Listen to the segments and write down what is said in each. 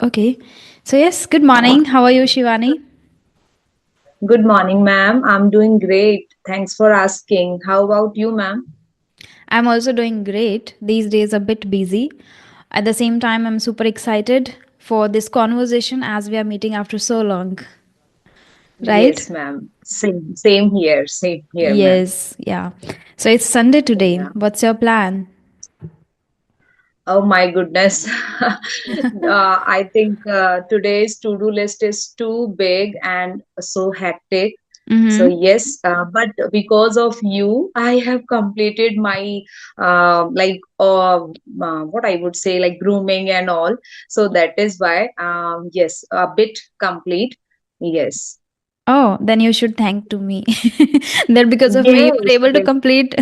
Okay. So, yes, good morning. How are you, Shivani? Good morning, ma'am. I'm doing great. Thanks for asking. How about you, ma'am? I'm also doing great. These days, a bit busy. At the same time, I'm super excited for this conversation as we are meeting after so long, right? Yes, ma'am. Same here. Same here, ma'am. Yes, yeah. So, it's Sunday today. Yeah. What's your plan? Oh my goodness. I think today's to-do list is too big and so hectic. So Mm-hmm. yes, but because of you, I have completed my what I would say like grooming and all. So that is why yes, a bit complete. Yes. Oh, then you should thank to me. That because of me, you were Yes, able to yes, complete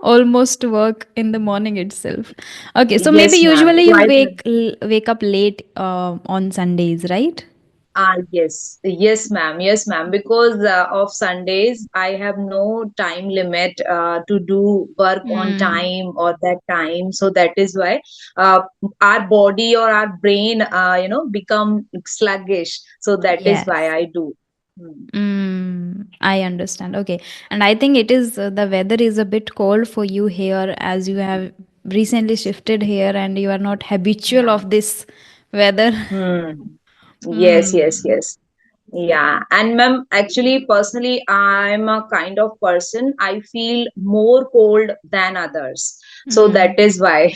almost work in the morning itself. Okay, so maybe yes, ma'am. usually you Quite. wake up late on Sundays, right? Yes, yes, ma'am. Yes, ma'am. Because of Sundays, I have no time limit to do work on Mm, time or that time. So that is why uh, our body or our brain, become sluggish. So that is why yes. I do. Hmm. I understand. Okay. And I think it is the weather is a bit cold for you here as you have recently shifted here and you are not habitual Yeah. of this weather. Hmm. Yes, yes, Mm. yes. Yeah, and ma'am, actually, personally, I'm a kind of person I feel more cold than others. So Mm. that is why.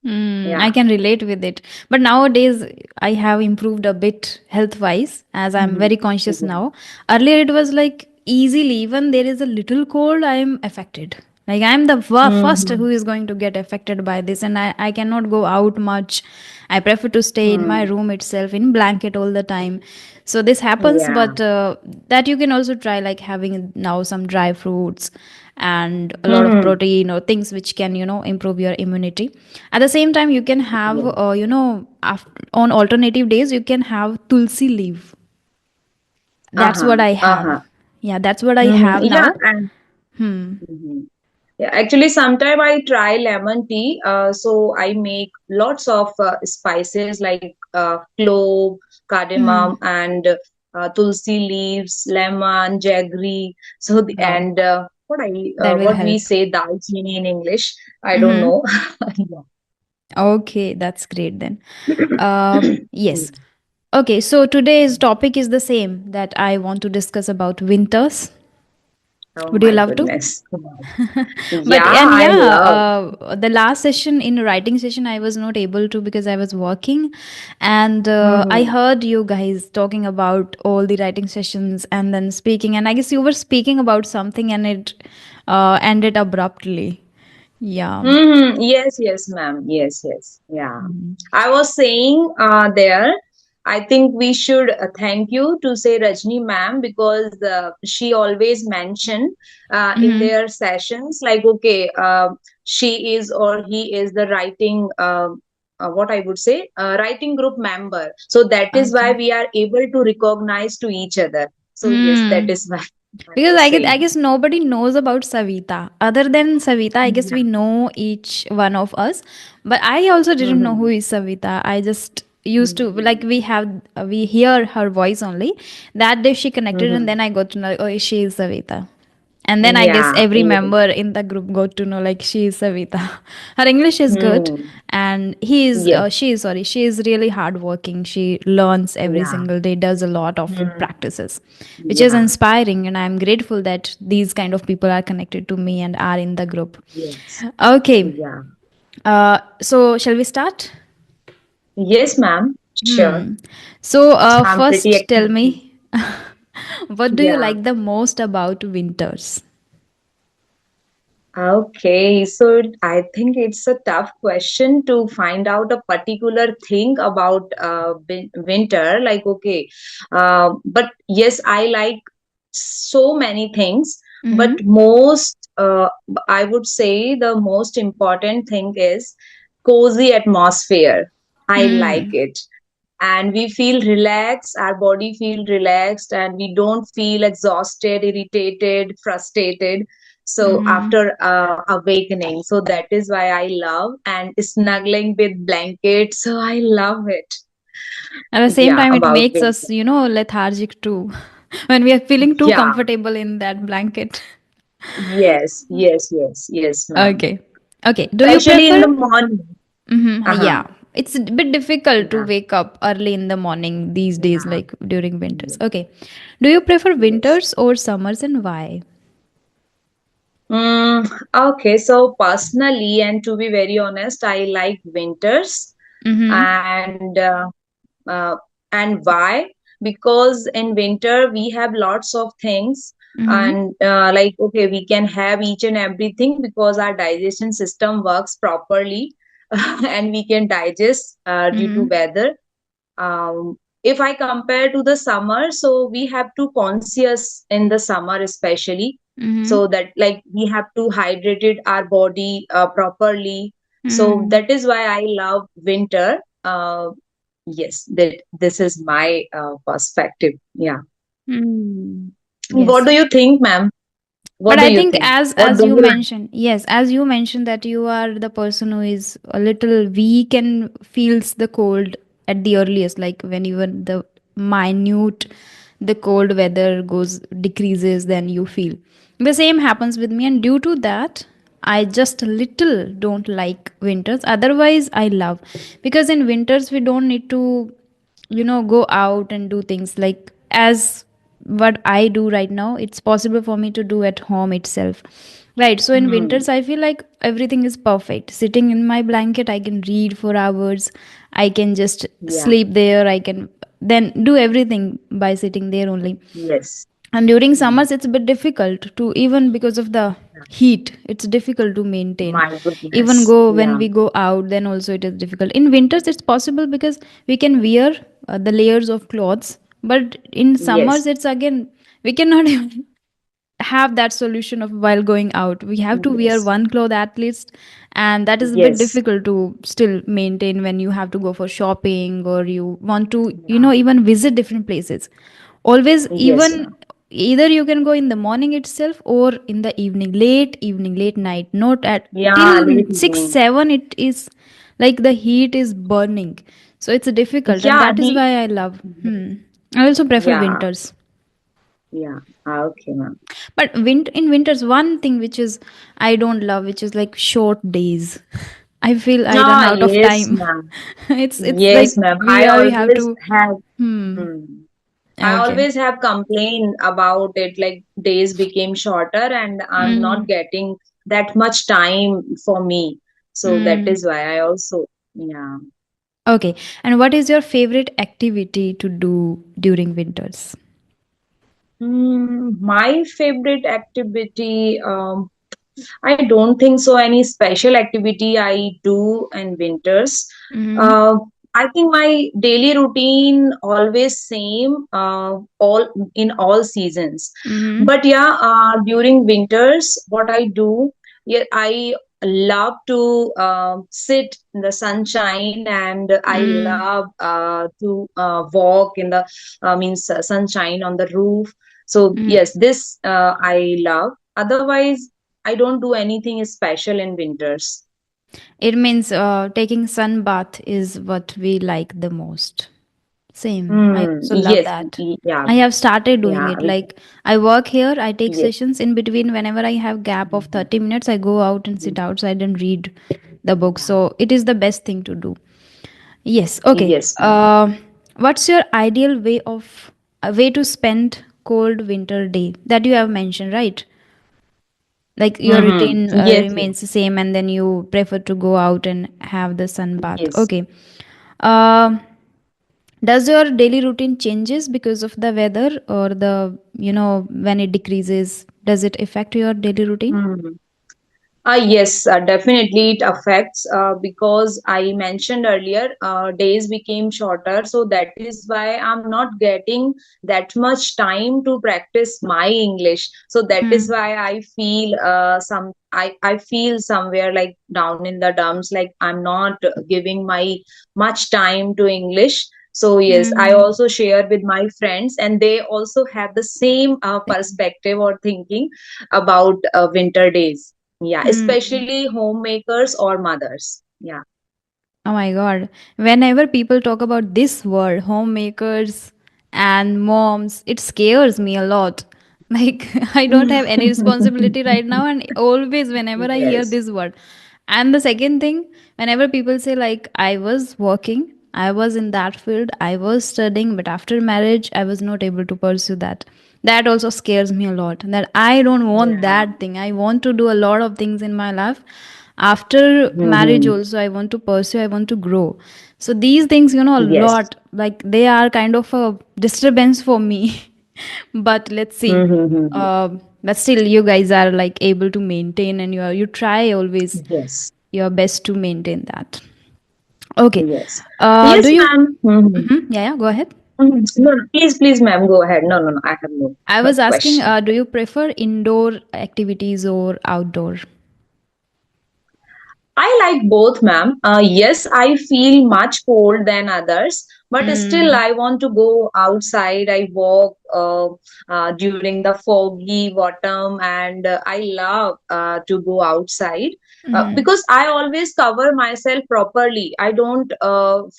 I Yeah. can relate with it. But nowadays, I have improved a bit health wise as I'm Mhm. very conscious Yeah. now. Earlier, it was like easily, even there is a little cold, I am affected. Like, I'm the first who Mhm. is going to get affected by this, and I cannot go out much. I prefer to stay in my Hmm. room itself in blanket all the time. So, this happens, Yeah. but that you can also try, like having now some dry fruits and a lot of Hmm. protein or things which can improve your immunity. At the same time you can have Yeah. on alternative days you can have tulsi leaf. That's Uh-huh. what I Uh-huh. have. Yeah, that's what I Hmm. have Yeah. now. And Hmm. mhm. Yeah, actually, sometime I try lemon tea. So I make lots of spices like clove, Hmm. cardamom, and tulsi leaves, lemon, jaggery. So Wow, that will what we help. say dalchini in English. I don't Hmm. know. Okay, that's great then. Yeah. Yes. Okay, so today's topic is the same that I want to discuss about winters. Oh Would you my love to? goodness. But Yeah, and I yeah, love. the last session in writing session I was not able to because I was working, and I Hmm. heard you guys talking about all the writing sessions and then speaking, and I guess you were speaking about something and it ended abruptly. Yeah. Mm-hmm. Yes, yes, ma'am. Yes, yes. Yeah. Mhm. I was saying there, I think we should thank you to say Rajni ma'am because she always mentioned in Mhm. their sessions like, okay, she is or he is the writing, what I would say, writing group member. So that is why Okay. we are able to recognize to each other. So yes, that Mm. is why I Because was I saying. guess nobody knows about Savita. Other than Savita, I guess Yeah. we know each one of us. But I also didn't know who Mm-hmm. is Savita. I just used to like Mm-hmm. we hear her voice only. That day she connected, and Mm-hmm. then I got to know, oh, she is Savita. And then I guess Yeah, every yeah. member in the group got to know like she is Savita. Her English is good, Hmm. and Yes. she is really hardworking. She learns every Yeah. single day, does a lot of Hmm. practices, which is Yeah. inspiring. And I'm grateful that these kind of people are connected to me and are in the group. Yes. Okay, Yeah. so shall we start? Yes, ma'am. Sure. Hmm. So I'm pretty first, tell excited. me, what do you Yeah. like the most about winters? Okay. So I think it's a tough question to find out a particular thing about winter. Like, okay. But yes, I like so many things, but Mm-hmm. I would say the most important thing is cozy atmosphere. I like Mm. it. And we feel relaxed, our body feel relaxed, and we don't feel exhausted, irritated, frustrated. So Mm-hmm. after awakening, so that is why I love and snuggling with blankets. So I love it. At the same Yeah, time, it about makes winter. us, lethargic too when we are feeling too Yeah. comfortable in that blanket. Yes, yes, yes, yes, ma'am. Okay. Okay. Do you Especially in prefer? the morning. Uh-huh. Yeah. It's a bit difficult to Yeah, wake up early in the morning these days, yeah, like during winters. yeah. Okay. Do you prefer Yes. winters or summers and why? Okay, so personally, and to be very honest, I like winters, Mm-hmm. and uh, and why? Because in winter we have lots of things, Mm-hmm. and like okay, we can have each and everything because our digestion system works properly, and we can digest due to Mm-hmm. weather. If I compare to the summer, so we have to conscious in the summer especially, Mm-hmm. so that like we have to hydrate it our body properly. So Mm-hmm. that is why I love winter. Yes, that this is my perspective. Yeah. Mm. And what Yes. do you think, ma'am? What But do I you think think? What as do you you like? mentioned, yes, as you mentioned that you are the person who is a little weak and feels the cold at the earliest, like when even the minute the cold weather goes decreases, then you feel. The same happens with me, and due to that, I just little don't like winters. Otherwise, I love, because in winters we don't need to go out and do things like as what I do right now. It's possible for me to do at home itself, right? So in Hmm. winters I feel like everything is perfect. Sitting in my blanket, I can read for hours, I can just Yeah. sleep there, I can then do everything by sitting there only. Yes. And during Hmm. summers it's a bit difficult to, even because of the heat, it's difficult to maintain. My Even goodness. go when Yeah. we go out, then also it is difficult. In winters it's possible because we can wear the layers of clothes, but in summers Yes. it's again we cannot even have that solution of while going out we have to wear Yes. one cloth at least, and that is a bit Yes. difficult to still maintain when you have to go for shopping or you want to Yeah. even visit different places. Always, Yes, even ma'am. either you can go in the morning itself or in the evening, late evening, late night, not at Yeah, till late 6 evening. 7 it is like the heat is burning. So it's difficult, and Yeah, that is he. why I love. I also prefer Yeah, winters. yeah. Okay, ma'am. But in winters, one thing which is I don't love, which is like short days. I feel I run Ah, out of yes, time. ma'am. It's like Yes, ma'am. we have to. Hmm. Hmm. I Okay. always have complained about it. Like days became shorter, and I'm not Mm. getting that much time for me. So that Mm. is why I also, yeah. Okay. And what is your favorite activity to do during winters? My favorite activity, I don't think so. Any special activity I do in winters. Mm-hmm. Uh, I think my daily routine always same all in all seasons. Mm-hmm. But yeah, during winters, what I do, yeah, I love to sit in the sunshine, and I Mm. love to walk in the means sunshine on the roof. So Mm. yes, this I love. Otherwise, I don't do anything special in winters. It means taking sun bath is what we like the most. Same. I also love Yes, that. yeah, I have started doing yeah, it. Like I work here, I take yes, sessions in between. Whenever I have gap of mhm, 30 minutes, I go out and sit mhm, outside and read the book. yeah, So it is the best thing to do. Yes. Okay. yes, ma'am. What's your ideal way of a way to spend cold winter day that you have mentioned, right? Like your routine Yes, yes, remains the same, and then you prefer to go out and have the sun bath. yes. Okay. Uh, does your daily routine changes because of the weather or the when it decreases? Does it affect your daily routine? Mhm. Yes, definitely it affects because I mentioned earlier, days became shorter. So that is why I'm not getting that much time to practice my English. So that is Hmm. why I feel I feel somewhere like down in the dumps, like I'm not giving my much time to English. So yes, I Hmm. also share with my friends, and they also have the same perspective or thinking about winter days. Yeah, Hmm. especially homemakers or mothers. Yeah. Oh my God. Whenever people talk about this word, homemakers and moms, it scares me a lot. Like, I don't have any responsibility right now, and always, whenever I hear Yes. this word. And the second thing, whenever people say, like, I was working, I was in that field, I was studying, but after marriage, I was not able to pursue that. That also scares me a lot. That I don't want Yeah. that thing. I want to do a lot of things in my life after marriage Mm-hmm. also. I want to pursue, I want to grow. So these things, a Yes. lot, like, they are kind of a disturbance for me. But let's see. Mm-hmm. But still, you guys are like able to maintain, and you try always Yes. your best to maintain that. Okay. Yes. Do Yes, you? ma'am. Mm-hmm. Mhm. Yeah, yeah, go ahead. No, no, please, ma'am, go ahead. No, no, no. I have no I was asking, question. do you prefer indoor activities or outdoor? I like both, ma'am. Yes, I feel much cold than others, but still, Mm, I want to go outside. I walk during the foggy autumn, and I love to go outside mm, because I always cover myself properly. I don't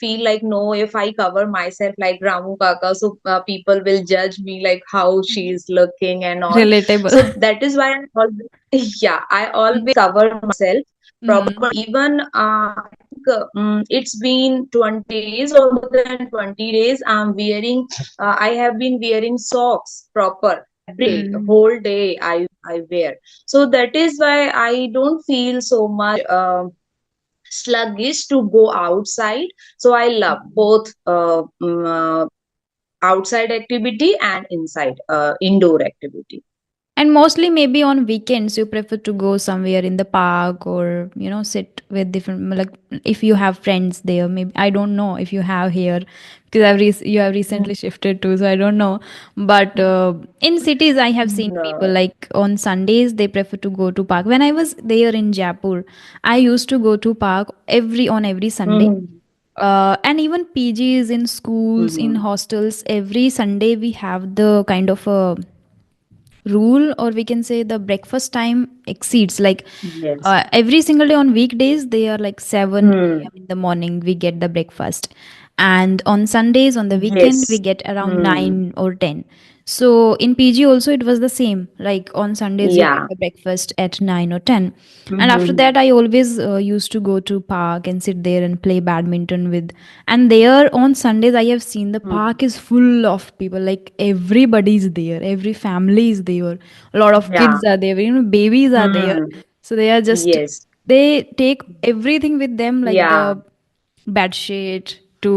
feel like, no, if I cover myself like Ramu Kaka, so people will judge me like how she is looking and all. relatable. So that is why I always, yeah, I always cover myself Mm, proper. Even I think it's been 20 days or more than 20 days. I have been wearing socks proper every day, mm, whole day. I wear. So that is why I don't feel so much sluggish to go outside. So I love both outside activity and inside indoor activity. And mostly maybe on weekends you prefer to go somewhere in the park, or sit with different, like, if you have friends there. Maybe I don't know if you have here, because you have recently shifted too, so I don't know. But in cities I have seen people, No. like, on Sundays they prefer to go to park. When I was there in Jaipur, I used to go to park every Sunday. Mhm. And even PGs in schools, in Mhm. hostels, every Sunday we have the kind of a rule, or we can say the breakfast time exceeds, like, Yes. every single day on weekdays they are like 7 Hmm. a.m. in the morning we get the breakfast, and on Sundays, on the weekend, we Yes. get around Hmm. 9 or 10. So in PG also it was the same, like on Sundays you get Yeah. the breakfast at 9 or 10. And after Mhm. that I always used to go to park and sit there and play badminton with. And there on Sundays I have seen the Mhm. park is full of people, like everybody is there, every family is there, a lot of Yeah. kids are there, babies are there. Hmm. So they are just, Yes. they take everything with them, like Yeah. the bed sheet to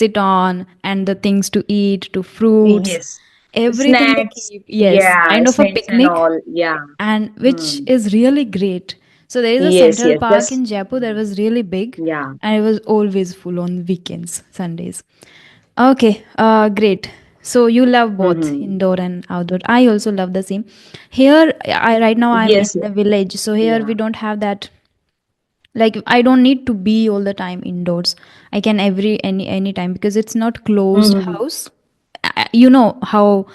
sit on, and the things to eat, to fruits, Yes. everything they Snacks. keep. Yes, Yeah. kind of a Snacks and picnic, all. Yeah. and which Hmm. is really great. So there is a Yes. Central Yes. Park Just. in Jaipur that was really big, Yeah. and it was always full on weekends, Sundays. Okay, great. So you love both Hmm. indoor and outdoor. I also love the same. Here, right now I'm in Yes. Yes. the village, so here we Yeah. don't have that. Like, I don't need to be all the time indoors. I can any time, because it's not closed Hmm. house. You know how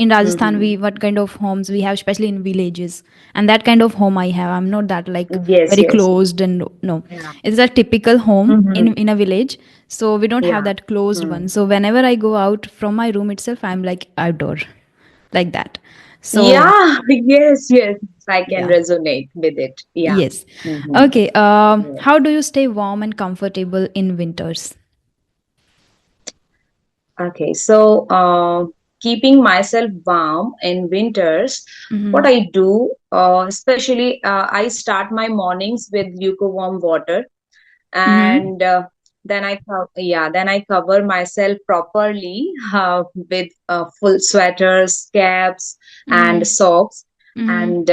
in Rajasthan Hmm. we what kind of homes we have, especially in villages, and that kind of home I have. I'm not that, like, Yes. very Yes. closed, and no, Yeah. it's a typical home Hmm. in a village. So we don't have Yeah. that closed Hmm. one. So whenever I go out from my room itself, I'm like outdoor, like that. So Yeah. Yes. Yes. I can yeah. resonate with it. Yeah. Yes. Hmm. Okay. How do you stay warm and comfortable in winters? Okay, so keeping myself warm in winters, what Mm-hmm. I do, especially I start my mornings with lukewarm water, Mm-hmm. and then I cover myself properly with full sweaters, caps, and Mm-hmm. socks. Mm-hmm. And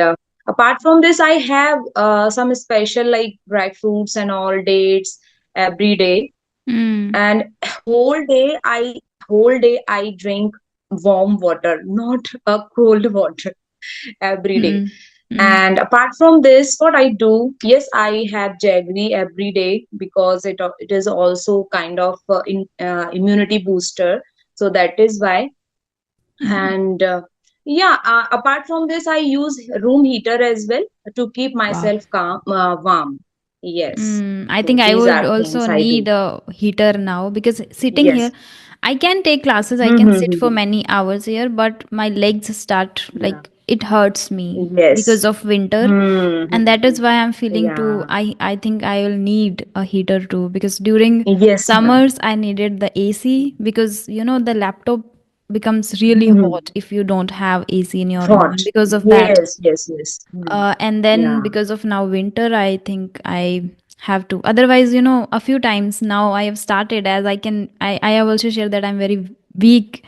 apart from this, I have some special like dry fruits and all dates every day. Mm-hmm. And whole day I drink warm water, not a cold water every day. Mm-hmm. And apart from this, what I do, yes, I have jaggery every day because it is also kind of immunity booster. So that is why. Mm-hmm. And yeah, apart from this, I use room heater as well to keep Wow. myself warm. Yes. I So think I these would are also things I need do. a heater now because sitting here, Yes. I can take classes, I can sit for Mm-hmm. many hours here, but my legs start Yeah. like it hurts me because Yes. of winter. And that Mm-hmm. is why I'm feeling too. Yeah. I think I will need a heater too because during Yes, ma'am. summers I needed the AC because the laptop becomes really Mm-hmm. hot if you don't have AC in your room. Thought. And because of that, Yes, yes, yes. Mm. and then Yeah. because of now winter, I think I have to. Otherwise, a few times now I have started as I have also shared that I'm very weak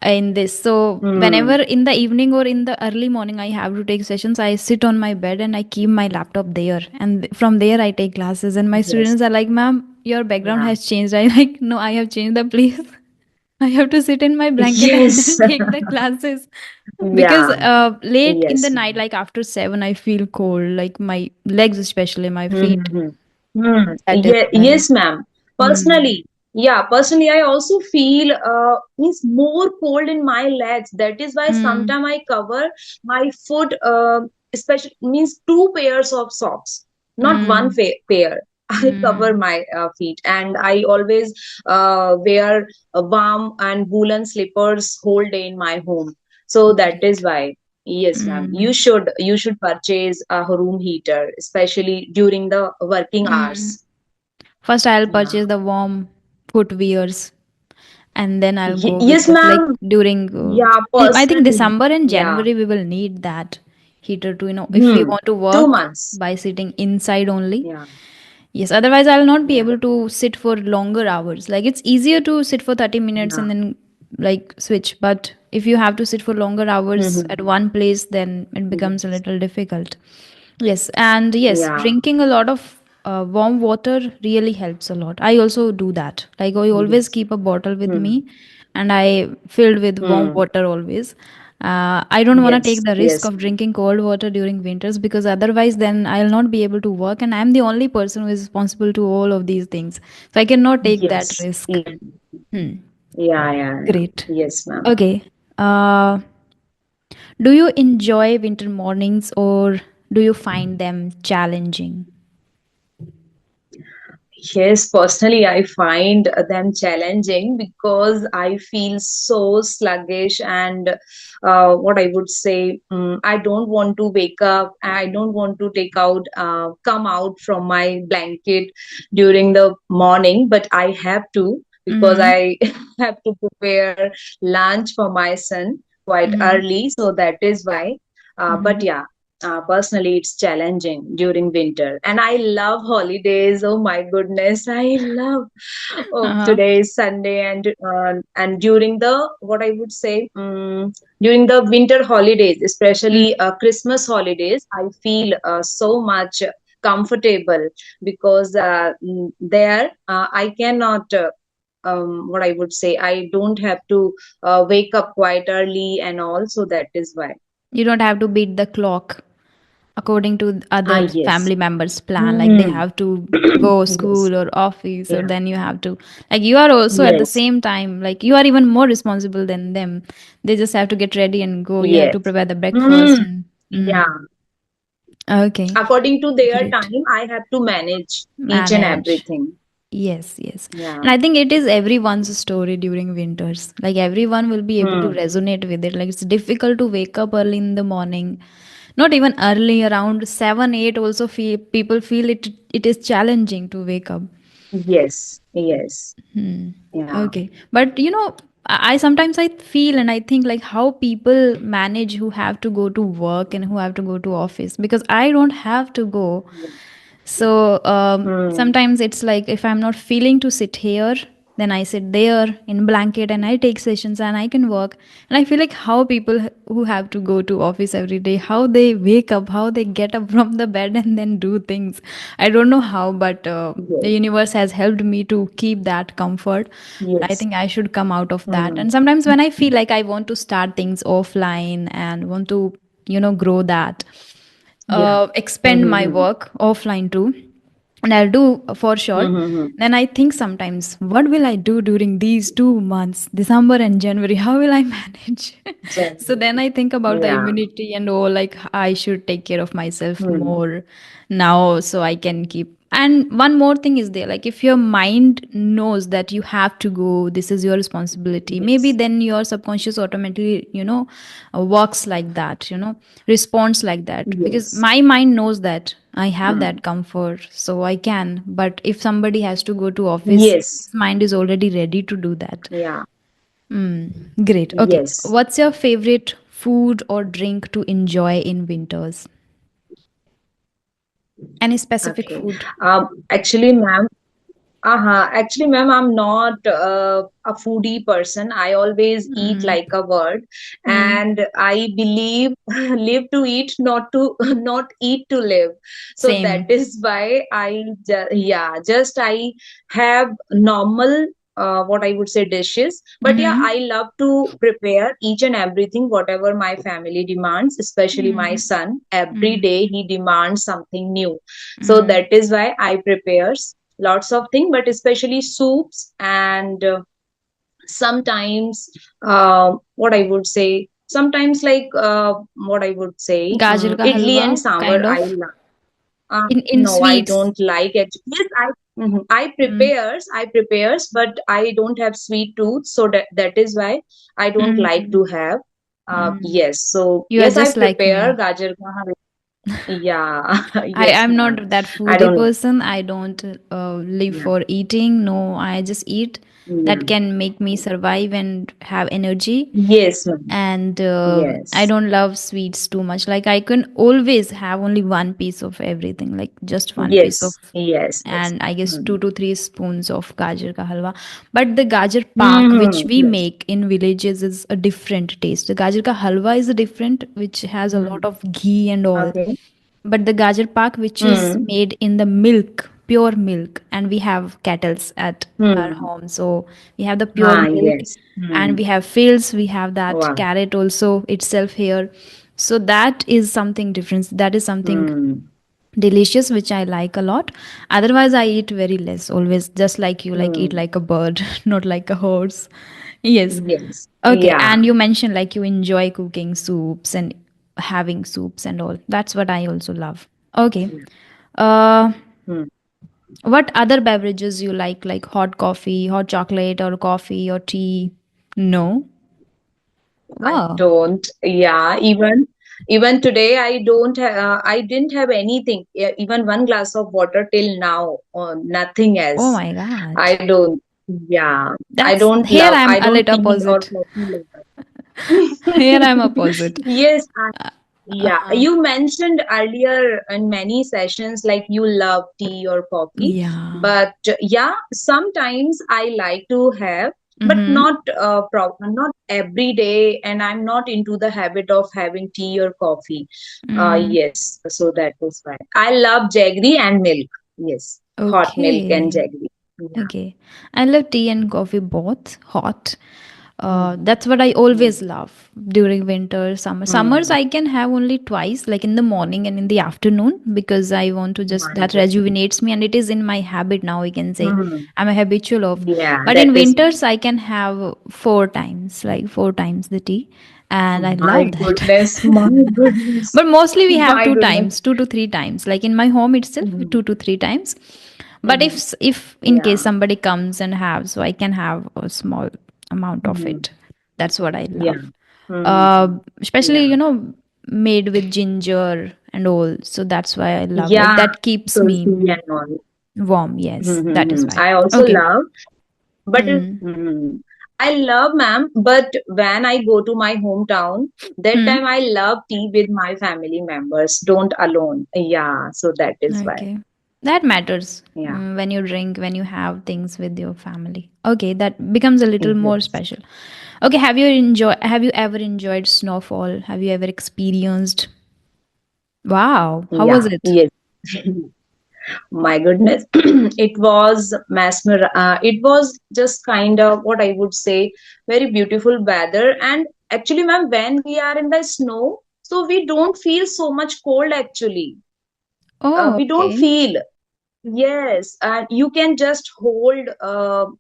in this. So whenever Mm. in the evening or in the early morning I have to take sessions, I sit on my bed and I keep my laptop there. And from there I take classes. And my Yes. students are like, ma'am, your background Yeah. has changed. I like, no, I have changed the place. I have to sit in my blanket and Yes. then take the classes because Yeah. late in the Yes, night, ma'am. like after 7, I feel cold, like my legs, especially my feet. Mm-hmm. Mm. That is why. Yes, ma'am. Hmm. Personally, yeah, personally, I also feel means more cold in my legs. That is why Hmm. sometimes I cover my foot, especially means two pairs of socks, not one Hmm. pair. I cover Hmm. my feet, and I always wear warm and woolen slippers whole day in my home. So that is Great. why. Yes, ma'am. Hmm. You should purchase a room heater, especially during the working Hmm. hours. First, I'll Yeah. purchase the warm footwears, and then I'll go with Yes, this. Like ma'am. during, Yeah, I think personally. December and Yeah. January, we will need that heater to, if we Hmm. want to Two work months. by sitting inside only. Yeah. Yes, otherwise I'll not be Yeah. able to sit for longer hours. Like it's easier to sit for 30 minutes Yeah. and then like switch, but if you have to sit for longer hours at Mm-hmm. one place, then it becomes a Yes. little difficult. Yes, and yes, Yeah. drinking a lot of warm water really helps a lot. I also do that. Like I always Yes. keep a bottle with Hmm. me, and I filled with warm Hmm. water always. I don't want to take Yes. the risk Yes. of drinking cold water during winters because otherwise, then I'll not be able to work, and I'm the only person who is responsible to all of these things. So I cannot take that Yes. risk. Yeah. Hmm. Yeah. Yeah. Yeah. Great. Yes, ma'am. Okay. Uh, do you enjoy winter mornings or do you find them challenging? Yes, personally, I find them challenging because I feel so sluggish and what I would say, I don't want to wake up. I don't want to come out from my blanket during the morning, but I have to because Mm-hmm. I have to prepare lunch for my son quite Mm-hmm. early. So that is why. But Mm-hmm. yeah, personally, it's challenging during winter, and I love holidays. Oh my goodness, I love. Oh, Uh-huh. today is Sunday, and during the what I would say, during the winter holidays, especially Christmas holidays, I feel so much comfortable because there I cannot. What I would say, I don't have to wake up quite early and all, so that is why. You don't have to beat the clock according to Ah, other yes. family members' plan. Like they Hmm. have to go Yes. school or office, or Yeah. then you have to, like, you are also at the Yes. same time, like, you are even more responsible than them. They just have to get ready and go. You have to Yes. prepare the breakfast. Hmm. And Yeah. okay, According to their great. time, I have to manage each and Manage. everything. Yes, yes. Yeah. And I think it is everyone's story during winters. Like everyone will be able to Hmm. resonate with it. Like it's difficult to wake up early in the morning. Not even early, around 7, 8 also feel people feel it is challenging to wake up. Yes. Yes. Hmm. Yeah. Okay. But I sometimes I feel and I think like how people manage who have to go to work and who have to go to office because I don't have to go. So Hmm. sometimes it's like if I'm not feeling to sit here, then I sit there in blanket and I take sessions and I can work. And I feel like how people who have to go to office every day, how they wake up, how they get up from the bed and then do things. I don't know how, but the Yes. universe has helped me to keep that comfort. I Yes. think I should come out of that. Hmm. And sometimes when I feel like I want to start things offline and want to, grow that, Yeah. expand my Mm-hmm. work offline too, and I'll do for sure. Mm-hmm. Then I think sometimes, what will I do during these 2 months, December and January? How will I manage? So then I think about the Yeah. immunity and all, like I should take care of myself Hmm. more now so I can keep And one more thing is there, like if your mind knows that you have to go, this is your responsibility, maybe Yes. then your subconscious automatically, works like that, responds like that, because Yes. my mind knows that I have Hmm. that comfort, so I can. But if somebody has to go to office, Yes. his mind is already ready to do that. Yeah. Great. Okay, Yes. what's your favorite food or drink to enjoy in winters? Any specific Okay. food? Actually, ma'am. Actually, ma'am, I'm not a foodie person. I always eat Mm. like a bird, Mm. and I believe live to eat, not to not eat to live. So that Same. is why yeah, just I have normal what I would say dishes. But yeah, Mm-hmm. I love to prepare each and everything whatever my family demands, especially my Mm. son. Every Mm. day he demands something new. So Mm. that is why I prepare lots of things, but especially soups and sometimes what I would say, sometimes like what I would say, Gajar ka idli halwa, and sambar. kind I of. love. In No, I sweets. don't like it. Yes, Mm. I prepares, but I don't have sweet tooth, so that is why I don't like Mm. to have. Mm. Yes, so You are yes, I just like prepare me. gajar ka halwa. Yeah, yes, I'm ma'am. not that I foodie don't know. person. I don't live Yeah, for eating. No, I just eat. That yeah. can make me survive and have energy. Yes, ma'am. And I Yes. don't love sweets too much. Like I can always have only one piece of everything, like just one piece of, Yes, yes, yes. and I guess Hmm. 2 to 3 spoons of gajar ka halwa. But the gajar pak which Hmm. we Yes. make in villages is a different taste. The gajar ka halwa is a different, which has a lot Hmm. of ghee and all. Okay. But the gajar pak which is Hmm. made in the milk, pure milk, and we have kettles at our Hmm. home, so we have the pure milk, Yes. and Hmm. we have fields, we have that Wow. carrot also itself here. So that is something different, that is something Hmm. delicious which I like a lot. Otherwise I eat very less, always just like you, like eat Hmm. like a bird, not like a horse. Yes. Yes. Okay, Yeah. and you mentioned like you enjoy cooking soups and having soups and all. That's what I also love. Okay. Uh, Hmm. what other beverages you like hot coffee, hot chocolate, or coffee or tea? No. I Wow. don't. Yeah. Even today, I didn't have anything. Even one glass of water till now. Nothing Oh else. my God. I don't. Yeah. I That's don't here love. I'm I a don't little tea or opposite. coffee. Here I'm opposite. Yes, yeah. Uh-huh. You mentioned earlier in many sessions like you love tea or coffee, Yeah. but yeah, sometimes I like to have, but Mm-hmm. not not every day, and I'm not into the habit of having tea or coffee. Mm. Yes, so that is why I love jaggery and milk. Yes, hot milk and Okay. jaggery. Yeah. Okay. I love tea and coffee both hot. Hmm. That's what I Hmm. always love during winter, summer. Summers Hmm. I can have only twice, like in the morning and in the afternoon, because I want to just My that goodness. rejuvenates me, and it is in my habit now. We can say Hmm. I'm a habitual of. Yeah, But that in is winters I can have 4 times, like 4 times the tea, and I my love that. goodness, my goodness, But mostly we have my two goodness. times, 2 to 3 times. Like in my home itself, Mhm, 2 to 3 times. But mhm. if in case Yeah, somebody comes and have, so I can have a small amount of mhm, it. That's what I yeah, love. mhm, Especially, yeah, made with ginger and all. So that's why I love. Like yeah. that keeps me Tulsi and all. warm. Yes, that is Mhm. why. I also Okay. love, but Hmm. I love, ma'am. But when I go to my hometown, that Hmm. time I love tea with my family members. Don't alone. Yeah, so that is why. Okay. That matters, Yeah. when you drink, when you have things with your family. Okay, that becomes a little more Yes. special. Okay, have you ever enjoyed snowfall? Have you ever experienced? Wow, how was Yeah. it? Yes. My goodness, it was just kind of what I would say, very beautiful weather. And actually, ma'am, when we are in the snow, so we don't feel so much cold actually. Oh, We don't okay. feel. Yes, and you can just hold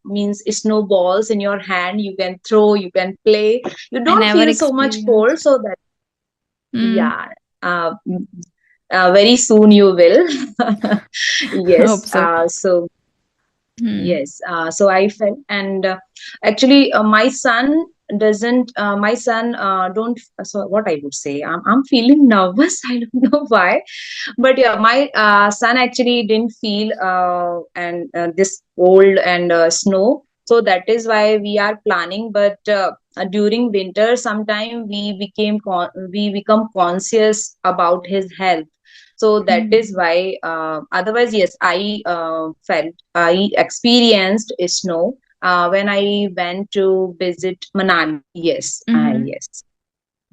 means snowballs in your hand. You can throw, you can play. You I don't never feel so much cold. experienced. So that Mm. yeah, uh, Very soon you will. Hope Yes. so. So Hmm. yes, so I felt, and actually, my son doesn't. My son don't. So what I would say, I'm feeling nervous. I don't know why, but yeah, my son actually didn't feel and this cold and snow. So that is why we are planning. But during winter, sometime we become conscious about his health. So that is Hmm. why. Otherwise, yes, I experienced snow when I went to visit Manali. Yes, Mm-hmm. yes,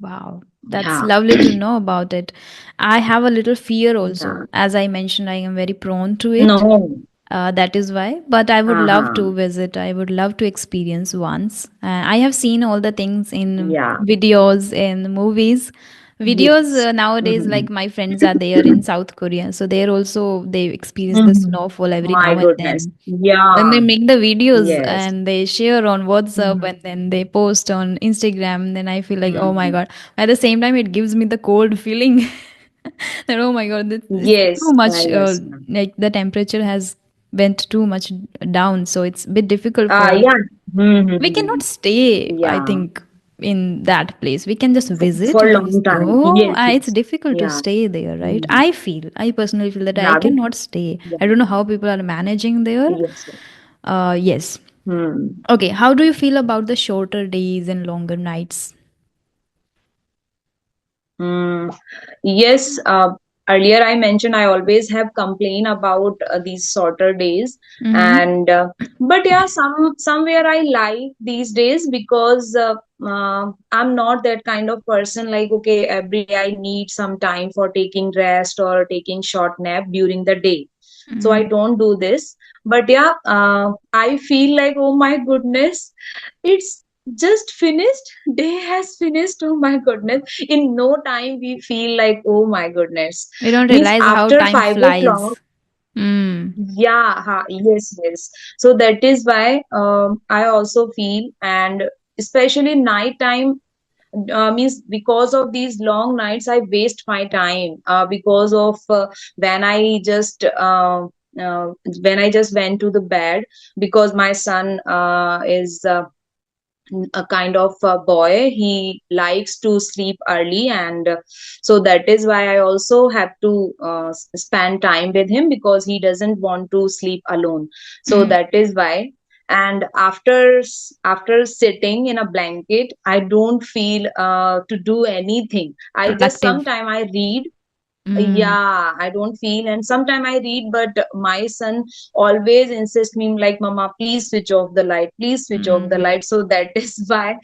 Wow, that's yeah, lovely to know about it. I have a little fear yeah. also. As I mentioned, I am very prone to it. No, That is why. But I would love uh-huh. to visit. I would love to experience once. I have seen all the things in Yeah, videos and movies. Videos yes. nowadays, Mhm. like my friends are there in South Korea, so they're also they experience the Mhm. snowfall every My now and goodness. then. Then they Yeah. make the videos Yes. and they share on WhatsApp Mhm. and then they post on Instagram. And then I feel like, oh my Mhm. God. At the same time, it gives me the cold feeling that, oh my God, it's too Yes, I much, understand. like the temperature has went too much down. So it's a bit difficult for us. Yeah. We cannot Mhm. stay, I Yeah. think, in that place. We can just visit, For a we can long just time. go. Yes, It's yes. difficult to Yeah. stay there, right? Mhm. I personally feel that I Yeah. cannot stay. Yeah. I don't know how people are managing there. Yes. Yes. Yes. Hmm. Okay, how do you feel about the shorter days and longer nights? Mm, yes, earlier I mentioned I always have complained about these shorter days, Mm-hmm. and but yeah, somewhere I like these days because I'm not that kind of person like okay, every day I need some time for taking rest or taking short nap during the day. So I Mm-hmm. don't do this. But yeah, I feel like oh my goodness, it's just finished, day has finished, oh my goodness, in no time we feel like oh my goodness, We don't means realize how after time 5 o'clock. flies. Mm. Yeah, yes, yes. So that is why I also feel, and especially night time, means because of these long nights I waste my time because of when I just uh, uh, when I just went to the bed, because my son is a kind of a boy, he likes to sleep early, and so that is why I also have to spend time with him because he doesn't want to sleep alone. So Mm. that is why. And after sitting in a blanket, I don't feel to do anything. I just Productive. sometime I read. Mm. Yeah, I don't feel, and sometimes I read, but my son always insists me like, Mama, please switch off the light, please switch off the Mm. light. So that is why,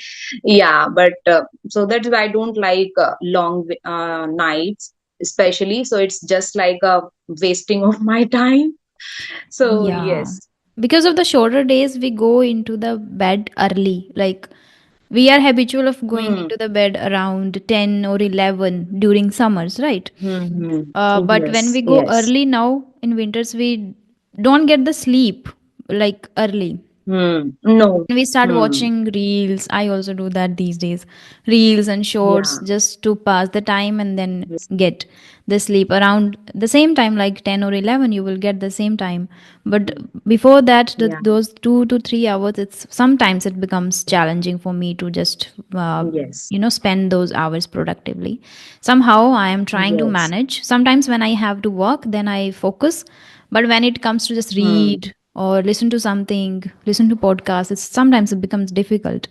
yeah, but so that's why I don't like long nights, especially. So it's just like a wasting of my time. So Yeah. yes. Because of the shorter days, we go into the bed early. Like, we are habitual of going Hmm. into the bed around 10 or 11 during summers, right? Hmm. But when Yes. we go Yes. early now in winters, we don't get the sleep like early. Hmm. No. We start Hmm. watching reels. I also do that these days. Reels and shorts Yeah. just to pass the time and then Yes. get the sleep around the same time, like 10 or 11, you will get the same time. But before that, Yeah. those 2 to 3 hours, it's sometimes it becomes challenging for me to just, Yes. spend those hours productively. Somehow I am trying to Yes. manage. Sometimes when I have to work, then I focus, but when it comes to just Hmm. read or listen to something, listen to podcasts, it's sometimes it becomes difficult.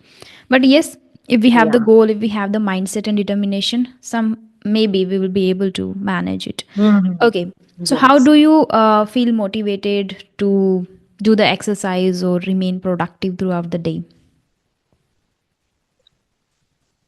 But yes, if we have the Yeah. goal, if we have the mindset and determination, some maybe we will be able to manage it. Mhm. Okay. So how Yes. do you feel motivated to do the exercise or remain productive throughout the day?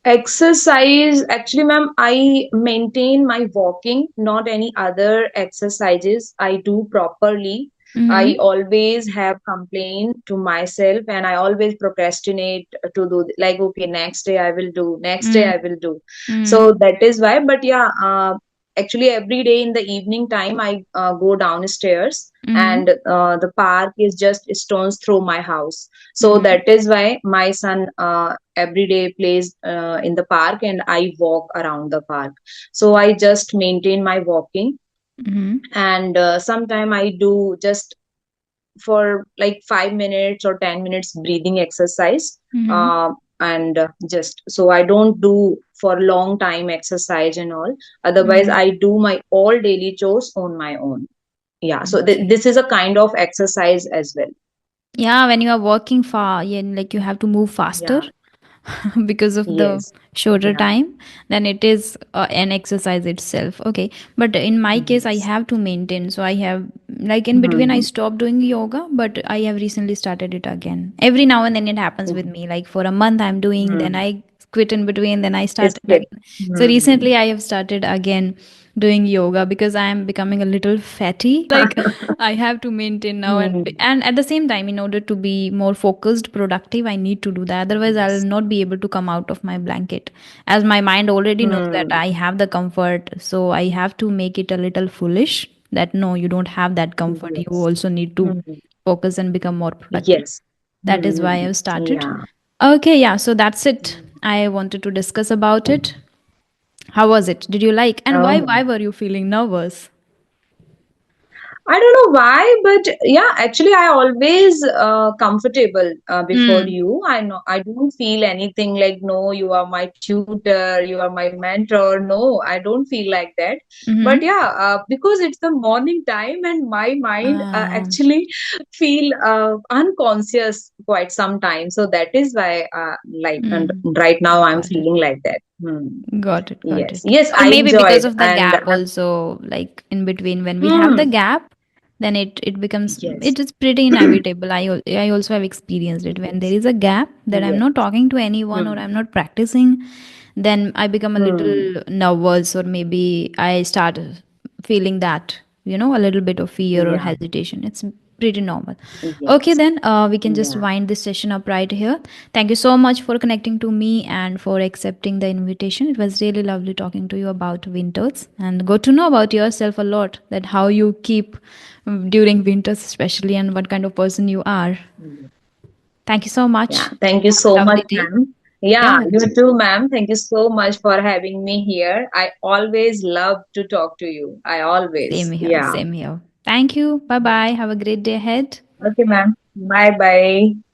Exercise, actually, ma'am, I maintain my walking, not any other exercises. I do properly. I Mm-hmm. always have complained to myself, and I always procrastinate to do like, okay, next day I will do, next day I will do. Mm-hmm. So that is why. But yeah, actually every day in the evening time I go downstairs, Mm-hmm. and the park is just stones through my house. So Mm-hmm. that is why my son every day plays in the park, and I walk around the park. So I just maintain my walking, Mm-hmm. and sometime I do just for like 5 minutes or 10 minutes breathing exercise. Mm-hmm. And just so I don't do for long time exercise and all. Otherwise Mm-hmm. I do my all daily chores on my own. Yeah, so Okay. this is a kind of exercise as well. Yeah, when you are working far, yeah, like you have to move faster Yeah. because of the Yes. shorter Yeah. time, then it is an exercise itself. Okay, but in my case, I Yes. have to maintain. So I have, like, in between, I Hmm. stopped doing yoga, but I have recently started it again. Every now and then it happens with me. Like for a month, I'm doing, then Hmm. I quit in between, then I It's start good. again. So Hmm. recently, I have started again doing yoga because I am becoming a little fatty. Like I have to maintain now, Hmm. and at the same time, in order to be more focused, productive, I need to do that. Otherwise, I'll Yes. not be able to come out of my blanket, as my mind already knows that Hmm. I have the comfort. So I have to make it a little foolish that no, you don't have that comfort. You Yes. also need to Hmm. focus and become more productive. Yes. That is why Hmm. I've started. Yeah. Okay, yeah. So that's it. I wanted to discuss about it. How was it? Did you like? And why? Oh. Why were you feeling nervous? I don't know why, but yeah, actually, I always comfortable before Mm. you. I know I don't feel anything like no, you are my tutor, you are my mentor. No, I don't feel like that. But Mm-hmm. yeah, because it's the morning time and my mind Um, actually feel unconscious quite some time. So that is why, and mm. right now I'm Got it. feeling like that. Hmm. Got it. Got Yes, it. yes, Or I maybe because enjoyed, of the and gap also, like in between when we have hmm, the gap, then it becomes, yes. it is pretty inevitable. I also have experienced it. When there Yes. is a gap that I'm Yes. not talking to anyone or Hmm. I'm not practicing, then I become a Hmm. little nervous, or maybe I start feeling that, a little bit of fear or Yeah. hesitation. It's pretty normal. Okay, Yes. then we can just Yeah. wind this session up right here. Thank you so much for connecting to me and for accepting the invitation. It was really lovely talking to you about winters and got to know about yourself a lot, that how you keep during winters, especially, and what kind of person you are. Mm. Thank you so Yeah. much. Thank you Have a so much, lovely day. ma'am. Yeah, Yeah, you too, ma'am. Thank you so much for having me here. I always love to talk to you. I same always. here. Yeah. Same here. Thank you. Bye bye. Have a great day ahead. Okay, ma'am. Bye bye.